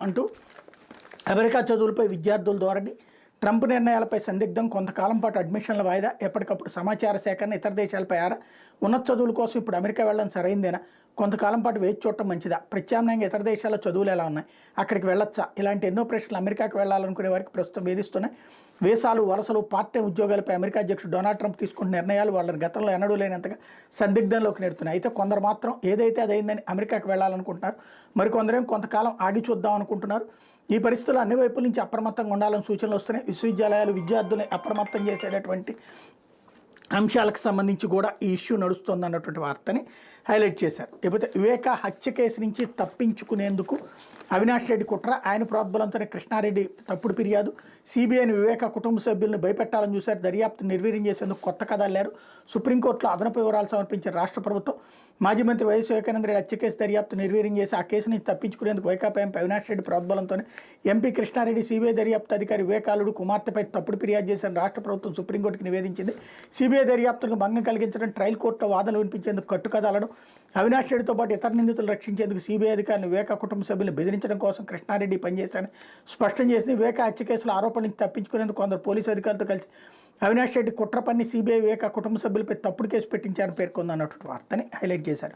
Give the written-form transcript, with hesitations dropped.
అంటూ అమెరికా చదువులపై విద్యార్థుల ధోరణి, ట్రంప్ నిర్ణయాలపై సందిగ్ధం, కొంతకాలం పాటు అడ్మిషన్ల వాయిదా, ఎప్పటికప్పుడు సమాచార సేకరణ, ఇతర దేశాలపై ఆరా, ఉన్నత చదువుల కోసం ఇప్పుడు అమెరికా వెళ్ళడం సరైందేనా, కొంతకాలం పాటు వేచి చూడటం మంచిదా, ప్రత్యామ్నాయంగా ఇతర దేశాల్లో చదువులు ఎలా ఉన్నాయి, అక్కడికి వెళ్ళొచ్చా, ఇలాంటి ఎన్నో ప్రశ్నలు అమెరికాకు వెళ్ళాలనుకునే వారికి ప్రస్తుతం వేధిస్తున్నాయి. వీసాలు, వలసలు, పార్ట్ టైం ఉద్యోగాలపై అమెరికా అధ్యక్షుడు డొనాల్డ్ ట్రంప్ తీసుకున్న నిర్ణయాలు వాళ్ళని గతంలో ఎన్నడూ లేనంతగా సందిగ్ధంలోకి నెడుతున్నాయి. అయితే కొందరు మాత్రం ఏదైతే అదైందని అమెరికాకు వెళ్ళాలనుకుంటున్నారు, మరికొందరేం కొంతకాలం ఆగి చూద్దాం అనుకుంటున్నారు. ఈ పరిస్థితుల్లో అన్ని వైపుల నుంచి అప్రమత్తంగా ఉండాలని సూచనలు వస్తున్నాయి. విశ్వవిద్యాలయాలు విద్యార్థుల్ని అప్రమత్తం చేసేటటువంటి అంశాలకు సంబంధించి కూడా ఈ ఇష్యూ నడుస్తుంది అన్నటువంటి వార్తని హైలైట్ చేశారు. లేకపోతే వివేక హత్య కేసు నుంచి తప్పించుకునేందుకు అవినాష్ రెడ్డి కుట్ర, ఆయన ప్రోద్బలంతోనే కృష్ణారెడ్డి తప్పుడు ఫిర్యాదు, సిబిఐని వివేక కుటుంబ సభ్యులను భయపెట్టాలని చూశారు, దర్యాప్తు నిర్వీర్యం చేసేందుకు కొత్త కథ అల్లారు. సుప్రీంకోర్టులో అదనపు వివరాలు సమర్పించిన రాష్ట్ర ప్రభుత్వం మాజీ మంత్రి వైఎస్ వివేకానంద రెడ్డి హత్య కేసు దర్యాప్తు నిర్వీర్యం చేసి ఆ కేసు నుంచి తప్పించుకునేందుకు వైకాపా ఎంపీ అవినాష్ రెడ్డి ప్రోద్బలంతోనే ఎంపీ కృష్ణారెడ్డి సిబిఐ దర్యాప్తు అధికారి వివేకాలుడు కుమార్తెపై తప్పుడు ఫిర్యాదు చేసిన రాష్ట్ర ప్రభుత్వం సుప్రీంకోర్టుకు నివేదించింది. సిబిఐ దర్యాప్తుకు భంగం కలిగించడం, ట్రయల్ కోర్టులో వాదనలు వినిపించేందుకు కట్టుకథలను, అవినాష్ రెడ్డితో పాటు ఇతర నిందితులు రక్షించేందుకు సిబిఐ అధికారులు వివేక కుటుంబ సభ్యులను బెదిరించడం కోసం కృష్ణారెడ్డి పనిచేశారని స్పష్టం చేసింది. వివేక హత్య కేసులో ఆరోపణల నుంచి తప్పించుకునేందుకు కొందరు పోలీసు అధికారులతో కలిసి అవినాష్ రెడ్డి కుట్ర పన్ని సిబిఐ వివేక కుటుంబ సభ్యులపై తప్పుడు కేసు పెట్టించారని పేర్కొంది అన్నటువంటి వార్తని హైలైట్ చేశారు.